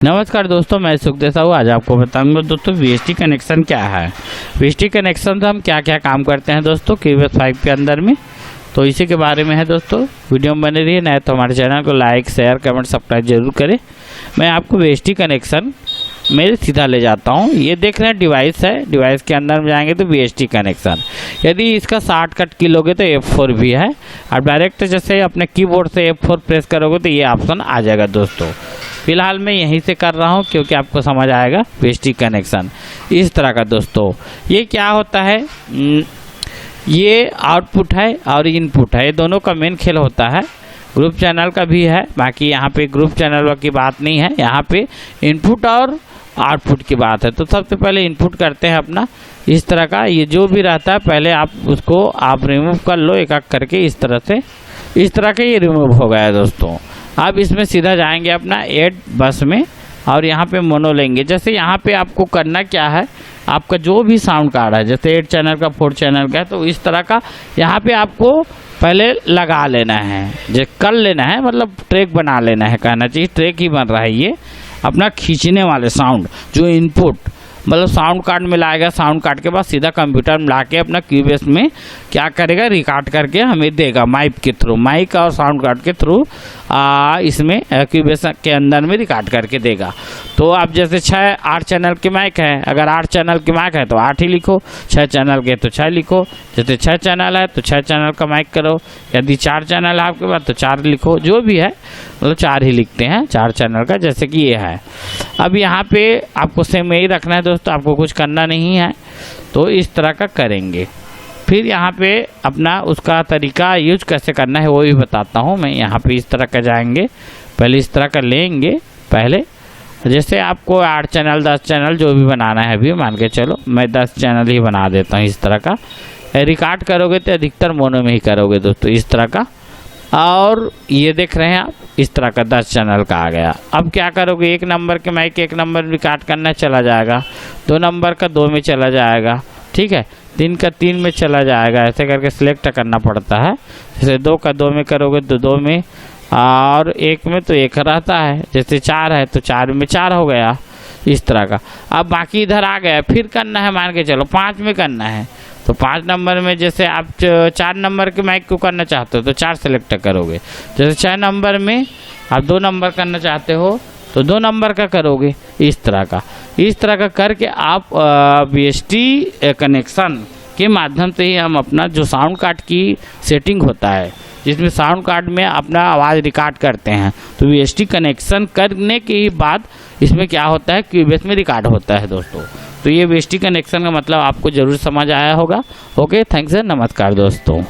नमस्कार दोस्तों, मैं सुखदेव साहू। आज आपको बताऊंगा दोस्तों वीएसटी कनेक्शन क्या है। वीएसटी कनेक्शन से हम क्या क्या काम करते हैं दोस्तों QVS 5 के अंदर में, तो इसी के बारे में है दोस्तों। वीडियो में बने रहिए, नए तो हमारे चैनल को लाइक शेयर कमेंट सब्सक्राइब जरूर करें। मैं आपको वीएसटी कनेक्शन मेरे सीधा ले जाता हूँ। ये देख रहे हैं डिवाइस है, डिवाइस के अंदर में जाएंगे तो वीएसटी कनेक्शन। यदि इसका शॉर्टकट की लोगे तो F4 भी है, और डायरेक्ट जैसे अपने कीबोर्ड से F4 प्रेस करोगे तो ये ऑप्शन आ जाएगा दोस्तों। फिलहाल मैं यहीं से कर रहा हूं क्योंकि आपको समझ आएगा। वीएसटी कनेक्शन इस तरह का दोस्तों। ये क्या होता है, ये आउटपुट है और इनपुट है, ये दोनों का मेन खेल होता है। ग्रुप चैनल का भी है, बाकी यहाँ पे ग्रुप चैनल की बात नहीं है, यहाँ पे इनपुट और आउटपुट की बात है। तो सबसे पहले इनपुट करते हैं अपना इस तरह का। ये जो भी रहता है पहले आप उसको रिमूव कर लो एक एक करके। इस तरह से इस तरह का ये रिमूव हो गया है दोस्तों। अब इसमें सीधा जाएंगे अपना ऐड बस में और यहाँ पे मोनो लेंगे। जैसे यहाँ पे आपको करना क्या है, आपका जो भी साउंड कार्ड है, जैसे 8 चैनल का 4 चैनल का है, तो इस तरह का यहाँ पे आपको पहले लगा लेना है, जो कर लेना है, मतलब ट्रैक बना लेना है, कहना चाहिए ट्रैक ही बन रहा है। ये अपना खींचने वाले साउंड जो इनपुट मतलब साउंड कार्ड में लाएगा, साउंड कार्ड के बाद सीधा कंप्यूटर में ला के अपना QVS में क्या करेगा, रिकॉर्ड करके हमें देगा माइक के थ्रू, माइक और साउंड कार्ड के थ्रू इसमें QVS के अंदर में रिकॉर्ड करके देगा। तो आप जैसे 6-8 चैनल के माइक है, अगर 8 चैनल के माइक है तो 8 ही लिखो, 6 चैनल के तो 6 लिखो। जैसे 6 चैनल है तो 6 चैनल का माइक करो, यदि 4 चैनल है आपके पास तो 4 लिखो, जो भी है मतलब 4 ही लिखते हैं 4 चैनल का, जैसे कि ये है। अब यहाँ पे आपको सेम यही रखना है दोस्तों, आपको कुछ करना नहीं है। तो इस तरह का करेंगे। फिर यहाँ पे अपना उसका तरीका यूज कैसे करना है वो भी बताता हूँ मैं। यहाँ पे इस तरह का जाएंगे, पहले इस तरह का लेंगे। पहले जैसे आपको 8 चैनल 10 चैनल जो भी बनाना है, अभी मान के चलो मैं 10 चैनल ही बना देता हूँ। इस तरह का रिकॉर्ड करोगे तो अधिकतर मोनो में ही करोगे दोस्तों, इस तरह का। और ये देख रहे हैं आप, इस तरह का 10 चैनल का आ गया। अब क्या करोगे, 1 नंबर के माइक 1 नंबर रिकॉर्ड करना चला जाएगा, 2 नंबर का 2 में चला जाएगा, ठीक है, 3 का 3 में चला जाएगा। ऐसे करके सिलेक्ट करना पड़ता है। जैसे 2 का 2 में करोगे तो 2 में, और 1 में तो 1 रहता है। जैसे 4 है तो 4 में 4 हो गया, इस तरह का। अब बाकी इधर आ गया, फिर करना है, मान के चलो 5 में करना है तो 5 नंबर में जैसे आप 4 नंबर के माइक को करना चाहते हो तो 4 सेलेक्ट करोगे। जैसे 6 नंबर में आप 2 नंबर करना चाहते हो तो 2 नंबर का करोगे, इस तरह का। इस तरह का करके आप वीएसटी कनेक्शन के माध्यम से ही हम अपना जो साउंड कार्ड की सेटिंग होता है, जिसमें साउंड कार्ड में अपना आवाज़ रिकॉर्ड करते हैं, तो वीएसटी कनेक्शन करने के बाद इसमें क्या होता है, QVS में रिकॉर्ड होता है दोस्तों। तो ये वीएसटी कनेक्शन का मतलब आपको ज़रूर समझ आया होगा। ओके, थैंक्स, नमस्कार दोस्तों।